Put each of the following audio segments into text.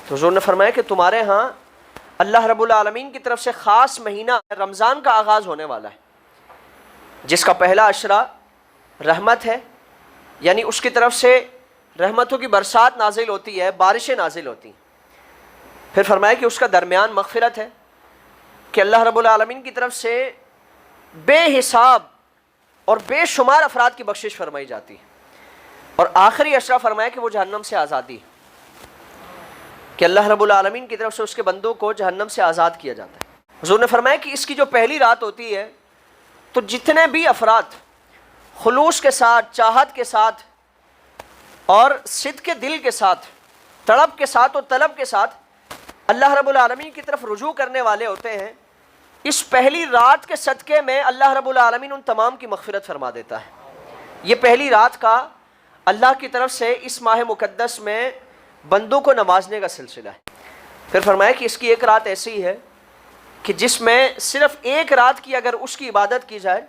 تو حضور نے فرمایا کہ تمہارے ہاں اللہ رب العالمین کی طرف سے خاص مہینہ رمضان کا آغاز ہونے والا ہے، جس کا پہلا عشرہ رحمت ہے، یعنی اس کی طرف سے رحمتوں کی برسات نازل ہوتی ہے، بارشیں نازل ہوتی ہیں۔ پھر فرمایا کہ اس کا درمیان مغفرت ہے، کہ اللہ رب العالمین کی طرف سے بے حساب اور بے شمار افراد کی بخشش فرمائی جاتی ہے، اور آخری عشرہ فرمایا کہ وہ جہنم سے آزادی، کہ اللہ رب العالمین کی طرف سے اس کے بندوں کو جہنم سے آزاد کیا جاتا ہے۔ حضور نے فرمایا کہ اس کی جو پہلی رات ہوتی ہے تو جتنے بھی افراد خلوص کے ساتھ، چاہت کے ساتھ اور صدق کے دل کے ساتھ، تڑپ کے ساتھ اور طلب کے ساتھ اللہ رب العالمین کی طرف رجوع کرنے والے ہوتے ہیں، اس پہلی رات کے صدقے میں اللہ رب العالمین ان تمام کی مغفرت فرما دیتا ہے۔ یہ پہلی رات کا اللہ کی طرف سے اس ماہ مقدس میں بندوں کو نوازنے کا سلسلہ ہے۔ پھر فرمایا کہ اس کی ایک رات ایسی ہے کہ جس میں صرف ایک رات کی اگر اس کی عبادت کی جائے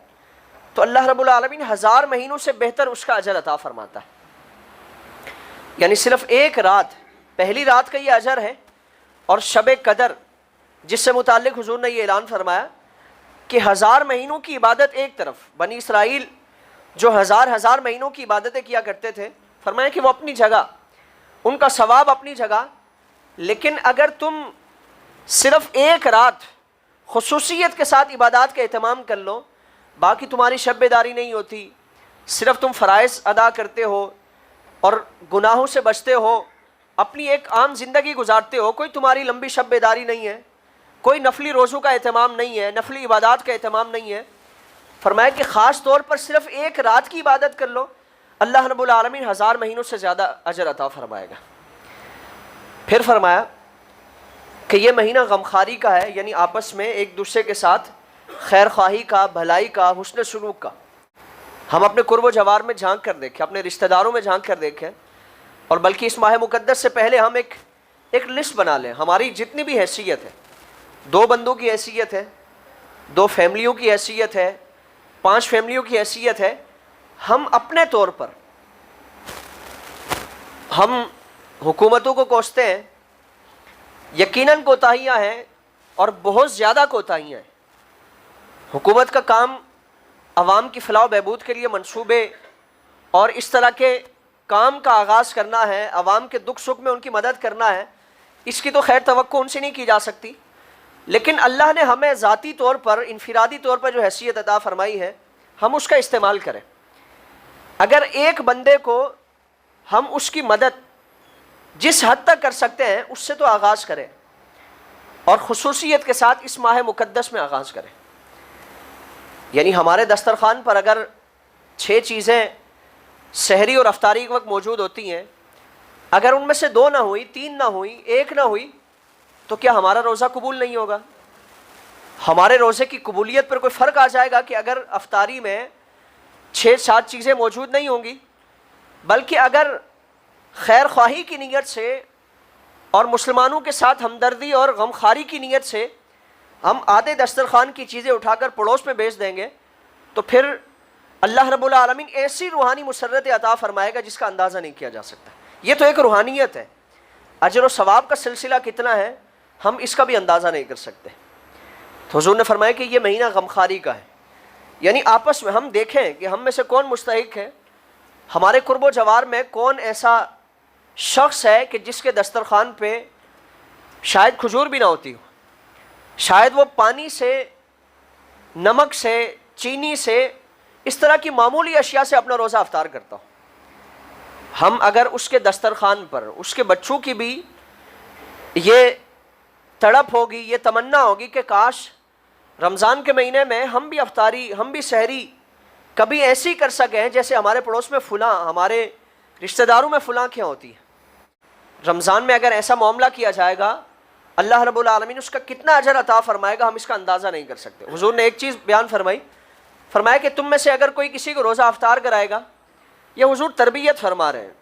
تو اللہ رب العالمین 1000 مہینوں سے بہتر اس کا اجر عطا فرماتا ہے۔ یعنی صرف ایک رات، پہلی رات کا یہ اجر ہے، اور شب قدر جس سے متعلق حضور نے یہ اعلان فرمایا کہ 1000 مہینوں کی عبادت ایک طرف، بنی اسرائیل جو ہزار مہینوں کی عبادتیں کیا کرتے تھے، فرمایا کہ وہ اپنی جگہ، ان کا ثواب اپنی جگہ، لیکن اگر تم صرف ایک رات خصوصیت کے ساتھ عبادات کا اہتمام کر لو، باقی تمہاری شب بیداری نہیں ہوتی، صرف تم فرائض ادا کرتے ہو اور گناہوں سے بچتے ہو، اپنی ایک عام زندگی گزارتے ہو، کوئی تمہاری لمبی شب بیداری نہیں ہے، کوئی نفلی روزوں کا اہتمام نہیں ہے، نفلی عبادات کا اہتمام نہیں ہے، فرمایا کہ خاص طور پر صرف ایک رات کی عبادت کر لو، اللہ رب العالمین 1000 مہینوں سے زیادہ اجر عطا فرمائے گا۔ پھر فرمایا کہ یہ مہینہ غمخواری کا ہے، یعنی آپس میں ایک دوسرے کے ساتھ خیر خواہی کا، بھلائی کا، حسن سلوک کا۔ ہم اپنے قرب و جوار میں جھانک کر دیکھیں، اپنے رشتہ داروں میں جھانک کر دیکھیں، اور بلکہ اس ماہ مقدس سے پہلے ہم ایک لسٹ بنا لیں، ہماری جتنی بھی حیثیت ہے، 2 بندوں کی حیثیت ہے، 2 فیملیوں کی حیثیت ہے، 5 فیملیوں کی حیثیت ہے، ہم اپنے طور پر ہم حکومتوں کو کوستے ہیں، یقیناً کوتاہیاں ہیں اور بہت زیادہ کوتاہیاں ہیں۔ حکومت کا کام عوام کی فلاح و بہبود کے لیے منصوبے اور اس طرح کے کام کا آغاز کرنا ہے، عوام کے دکھ سکھ میں ان کی مدد کرنا ہے، اس کی تو خیر توقع ان سے نہیں کی جا سکتی، لیکن اللہ نے ہمیں ذاتی طور پر، انفرادی طور پر جو حیثیت عطا فرمائی ہے، ہم اس کا استعمال کریں۔ اگر ایک بندے کو ہم اس کی مدد جس حد تک کر سکتے ہیں اس سے تو آغاز کریں، اور خصوصیت کے ساتھ اس ماہ مقدس میں آغاز کریں۔ یعنی ہمارے دسترخوان پر اگر 6 چیزیں سحری اور افطاری کے وقت موجود ہوتی ہیں، اگر ان میں سے 2 نہ ہوئی، 3 نہ ہوئی، 1 نہ ہوئی، تو کیا ہمارا روزہ قبول نہیں ہوگا؟ ہمارے روزے کی قبولیت پر کوئی فرق آ جائے گا کہ اگر افطاری میں 6-7 چیزیں موجود نہیں ہوں گی؟ بلکہ اگر خیر خواہی کی نیت سے اور مسلمانوں کے ساتھ ہمدردی اور غمخواری کی نیت سے ہم آدھے دسترخوان کی چیزیں اٹھا کر پڑوس میں بیچ دیں گے، تو پھر اللہ رب العالمین ایسی روحانی مسرت عطا فرمائے گا جس کا اندازہ نہیں کیا جا سکتا۔ یہ تو ایک روحانیت ہے، اجر و ثواب کا سلسلہ کتنا ہے ہم اس کا بھی اندازہ نہیں کر سکتے۔ تو حضور نے فرمایا کہ یہ مہینہ غمخواری کا ہے، یعنی آپس میں ہم دیکھیں کہ ہم میں سے کون مستحق ہے، ہمارے قرب و جوار میں کون ایسا شخص ہے کہ جس کے دسترخوان پہ شاید کھجور بھی نہ ہوتی ہو، شاید وہ پانی سے، نمک سے، چینی سے، اس طرح کی معمولی اشیاء سے اپنا روزہ افطار کرتا ہو۔ ہم اگر اس کے دسترخوان پر اس کے بچوں کی بھی یہ تڑپ ہوگی، یہ تمنا ہوگی کہ کاش رمضان کے مہینے میں ہم بھی افطاری، ہم بھی سحری کبھی ایسی کر سکیں جیسے ہمارے پڑوس میں فلاں، ہمارے رشتہ داروں میں فلاں کیا ہوتی ہے۔ رمضان میں اگر ایسا معاملہ کیا جائے گا، اللہ رب العالمین اس کا کتنا اجر عطا فرمائے گا ہم اس کا اندازہ نہیں کر سکتے۔ حضور نے ایک چیز بیان فرمایا کہ تم میں سے اگر کوئی کسی کو روزہ افطار کرائے گا، یہ حضور تربیت فرما رہے ہیں،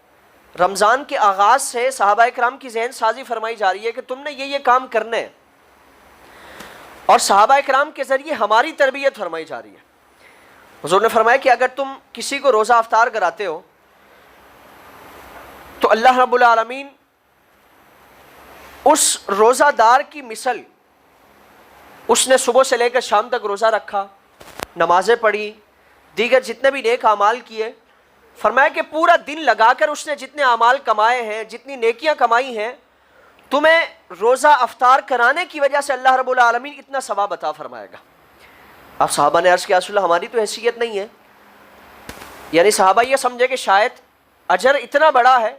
رمضان کے آغاز سے صحابہ کرام کی ذہن سازی فرمائی جا رہی ہے کہ تم نے یہ کام کرنے ہیں، اور صحابہ کرام کے ذریعے ہماری تربیت فرمائی جا رہی ہے۔ حضور نے فرمایا کہ اگر تم کسی کو روزہ افطار کراتے ہو تو اللہ رب العالمین اس روزہ دار کی مثل، اس نے صبح سے لے کر شام تک روزہ رکھا، نمازیں پڑھی، دیگر جتنے بھی نیک اعمال کیے، فرمایا کہ پورا دن لگا کر اس نے جتنے اعمال کمائے ہیں، جتنی نیکیاں کمائی ہیں، تمہیں روزہ افطار کرانے کی وجہ سے اللہ رب العالمین اتنا ثواب عطا فرمائے گا۔ اب صحابہ نے عرض کیا رسول اللہ ہماری تو حیثیت نہیں ہے، یعنی صحابہ یہ سمجھے کہ شاید اجر اتنا بڑا ہے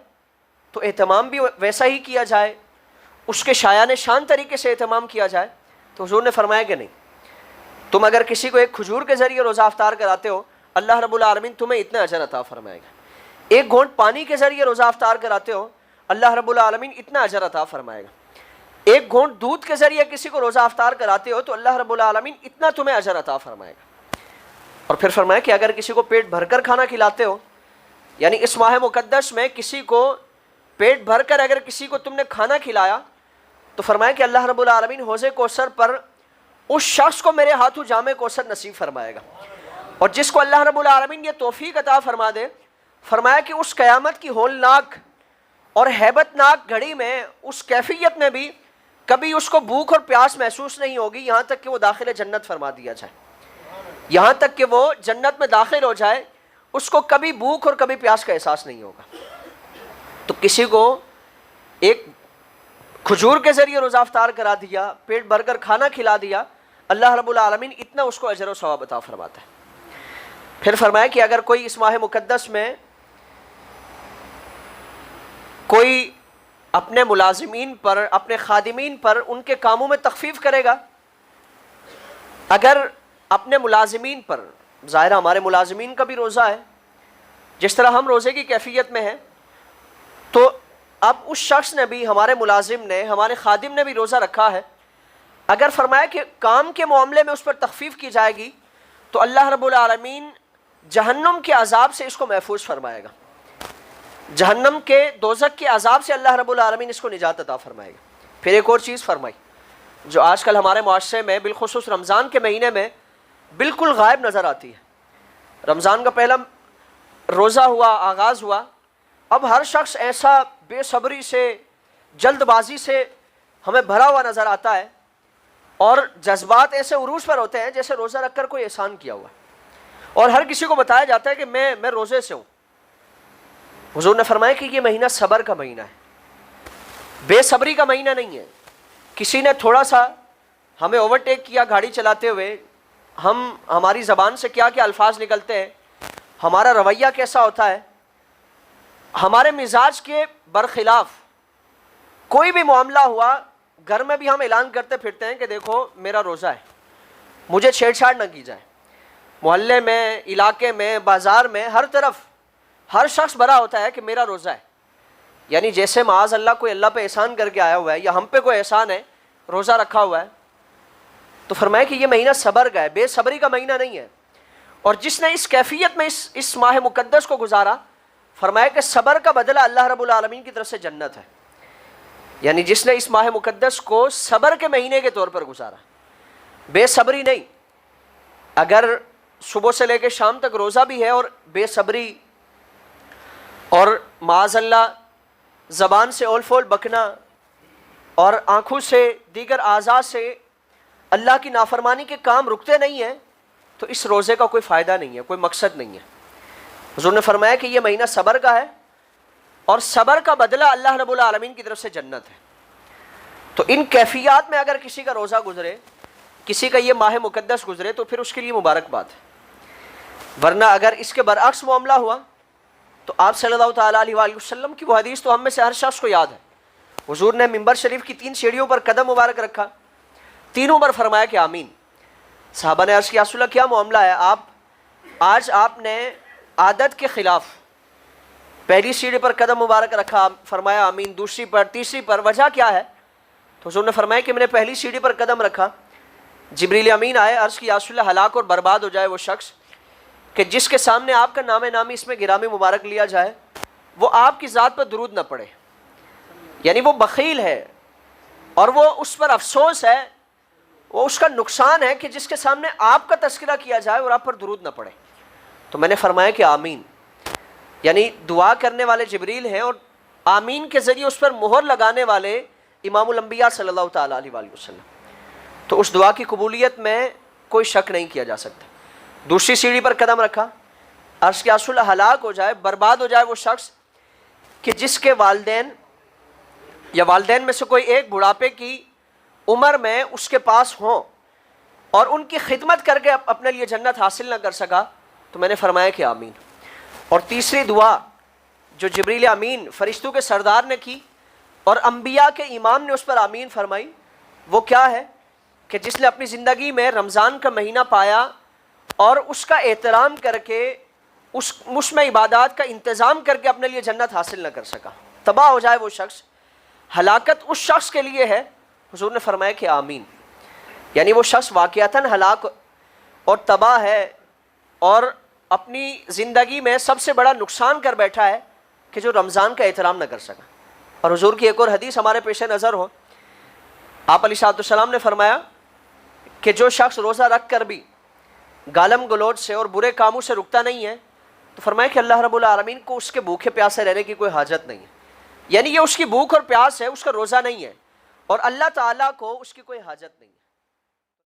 تو اہتمام بھی ویسا ہی کیا جائے، اس کے شایان شان طریقے سے اہتمام کیا جائے۔ تو حضور نے فرمایا کہ نہیں، تم اگر کسی کو ایک کھجور کے ذریعے روزہ افطار کراتے ہو، اللہ رب العالمین تمہیں اتنا اجر عطا فرمائے گا۔ ایک گھونٹ پانی کے ذریعے روزہ افطار کراتے ہو، اللہ رب العالمین اتنا اجر عطا فرمائے گا۔ ایک گھونٹ دودھ کے ذریعے کسی کو روزہ افطار کراتے ہو تو اللہ رب العالمین اتنا تمہیں اجر عطا فرمائے گا۔ اور پھر فرمایا کہ اگر کسی کو پیٹ بھر کر کھانا کھلاتے ہو، یعنی اس ماہ مقدس میں کسی کو پیٹ بھر کر اگر کسی کو تم نے کھانا کھلایا تو فرمایا کہ اللہ رب العالمین حوض کوثر پر اس شخص کو میرے ہاتھوں جام کوثر نصیب فرمائے گا۔ اور جس کو اللہ رب العالمین یہ توفیق عطا فرما دے، فرمایا کہ اس قیامت کی ہولناک اور ہیبت ناک گھڑی میں، اس کیفیت میں بھی کبھی اس کو بھوک اور پیاس محسوس نہیں ہوگی، یہاں تک کہ وہ داخل جنت فرما دیا جائے، یہاں تک کہ وہ جنت میں داخل ہو جائے، اس کو کبھی بھوک اور کبھی پیاس کا احساس نہیں ہوگا۔ تو کسی کو ایک کھجور کے ذریعے روزہ افطار کرا دیا، پیٹ بھر کر کھانا کھلا دیا، اللہ رب العالمین اتنا اس کو اجر و ثواب عطا فرماتا ہے۔ پھر فرمایا کہ اگر کوئی اس ماہ مقدس میں کوئی اپنے ملازمین پر، اپنے خادمین پر ان کے کاموں میں تخفیف کرے گا، اگر اپنے ملازمین پر، ظاہر ہمارے ملازمین کا بھی روزہ ہے، جس طرح ہم روزے کی کیفیت میں ہیں، تو اب اس شخص نے بھی، ہمارے ملازم نے، ہمارے خادم نے بھی روزہ رکھا ہے، اگر فرمایا کہ کام کے معاملے میں اس پر تخفیف کی جائے گی تو اللہ رب العالمین جہنم کے عذاب سے اس کو محفوظ فرمائے گا، جہنم کے دوزخ کے عذاب سے اللہ رب العالمین اس کو نجات عطا فرمائے گا۔ پھر ایک اور چیز فرمائی جو آج کل ہمارے معاشرے میں بالخصوص رمضان کے مہینے میں بالکل غائب نظر آتی ہے۔ رمضان کا پہلا روزہ ہوا، آغاز ہوا، اب ہر شخص ایسا بے صبری سے، جلد بازی سے ہمیں بھرا ہوا نظر آتا ہے، اور جذبات ایسے عروج پر ہوتے ہیں جیسے روزہ رکھ کر کوئی احسان کیا ہوا ہے، اور ہر کسی کو بتایا جاتا ہے کہ میں روزے سے ہوں۔ حضور نے فرمایا کہ یہ مہینہ صبر کا مہینہ ہے، بے صبری کا مہینہ نہیں ہے۔ کسی نے تھوڑا سا ہمیں اوورٹیک کیا گاڑی چلاتے ہوئے، ہماری زبان سے کیا کیا الفاظ نکلتے ہیں، ہمارا رویہ کیسا ہوتا ہے، ہمارے مزاج کے برخلاف کوئی بھی معاملہ ہوا، گھر میں بھی ہم اعلان کرتے پھرتے ہیں کہ دیکھو میرا روزہ ہے، مجھے چھیڑ چھاڑ نہ کی جائے۔ محلے میں، علاقے میں، بازار میں، ہر طرف ہر شخص بھرا ہوتا ہے کہ میرا روزہ ہے، یعنی جیسے معاذ اللہ کوئی اللہ پہ احسان کر کے آیا ہوا ہے، یا ہم پہ کوئی احسان ہے، روزہ رکھا ہوا ہے۔ تو فرمایا کہ یہ مہینہ صبر کا ہے، بے صبری کا مہینہ نہیں ہے۔ اور جس نے اس کیفیت میں اس ماہ مقدس کو گزارا، فرمایا کہ صبر کا بدلہ اللہ رب العالمین کی طرف سے جنت ہے، یعنی جس نے اس ماہ مقدس کو صبر کے مہینے کے طور پر گزارا، بے صبری نہیں۔ اگر صبح سے لے کے شام تک روزہ بھی ہے اور بے صبری اور معاذ اللہ زبان سے اول فول بکنا اور آنکھوں سے، دیگر اعضاء سے اللہ کی نافرمانی کے کام رکتے نہیں ہیں، تو اس روزے کا کوئی فائدہ نہیں ہے، کوئی مقصد نہیں ہے۔ حضور نے فرمایا کہ یہ مہینہ صبر کا ہے، اور صبر کا بدلہ اللہ رب العالمین کی طرف سے جنت ہے۔ تو ان کیفیات میں اگر کسی کا روزہ گزرے، کسی کا یہ ماہ مقدس گزرے، تو پھر اس کے لیے مبارکباد ہے۔ ورنہ اگر اس کے برعکس معاملہ ہوا تو آپ صلی اللہ تعالیٰ علیہ وآلہ وسلم کی وہ حدیث تو ہم میں سے ہر شخص کو یاد ہے۔ حضور نے منبر شریف کی 3 سیڑھیوں پر قدم مبارک رکھا، تینوں پر فرمایا کہ آمین۔ صحابہ نے عرض کیا رسول اللہ کیا معاملہ ہے، آج آپ نے عادت کے خلاف پہلی سیڑھی پر قدم مبارک رکھا، فرمایا آمین، دوسری پر، تیسری پر، وجہ کیا ہے؟ تو حضور نے فرمایا کہ میں نے پہلی سیڑھی پر قدم رکھا، جبریل امین آئے، عرض کی یا رسول اللہ ہلاک اور برباد ہو جائے وہ شخص کہ جس کے سامنے آپ کا نام نامی اس میں گرامی مبارک لیا جائے، وہ آپ کی ذات پر درود نہ پڑے، یعنی وہ بخیل ہے اور وہ اس پر افسوس ہے، وہ اس کا نقصان ہے کہ جس کے سامنے آپ کا تذکرہ کیا جائے اور آپ پر درود نہ پڑے۔ تو میں نے فرمایا کہ آمین، یعنی دعا کرنے والے جبریل ہیں، اور آمین کے ذریعے اس پر مہر لگانے والے امام الانبیاء صلی اللہ تعالیٰ علیہ وآلہ وسلم، تو اس دعا کی قبولیت میں کوئی شک نہیں کیا جا سکتا۔ دوسری سیڑھی پر قدم رکھا، عرض کیا اصل ہلاک ہو جائے، برباد ہو جائے وہ شخص کہ جس کے والدین یا والدین میں سے کوئی ایک بڑھاپے کی عمر میں اس کے پاس ہوں اور ان کی خدمت کر کے اپنے لیے جنت حاصل نہ کر سکا، تو میں نے فرمایا کہ آمین۔ اور تیسری دعا جو جبریل امین فرشتوں کے سردار نے کی اور انبیاء کے امام نے اس پر آمین فرمائی، وہ کیا ہے کہ جس نے اپنی زندگی میں رمضان کا مہینہ پایا اور اس کا احترام کر کے اس میں عبادات کا انتظام کر کے اپنے لیے جنت حاصل نہ کر سکا، تباہ ہو جائے وہ شخص، ہلاکت اس شخص کے لیے ہے۔ حضور نے فرمایا کہ آمین، یعنی وہ شخص واقعتاً ہلاک اور تباہ ہے اور اپنی زندگی میں سب سے بڑا نقصان کر بیٹھا ہے کہ جو رمضان کا احترام نہ کر سکا۔ اور حضور کی ایک اور حدیث ہمارے پیش نظر ہو، آپ علیہ السلام نے فرمایا کہ جو شخص روزہ رکھ کر بھی گالم گلوچ سے اور برے کاموں سے رکتا نہیں ہے، تو فرمایا کہ اللہ رب العالمین کو اس کے بھوکے پیاسے رہنے کی کوئی حاجت نہیں ہے، یعنی یہ اس کی بھوک اور پیاس ہے، اس کا روزہ نہیں ہے، اور اللہ تعالیٰ کو اس کی کوئی حاجت نہیں ہے۔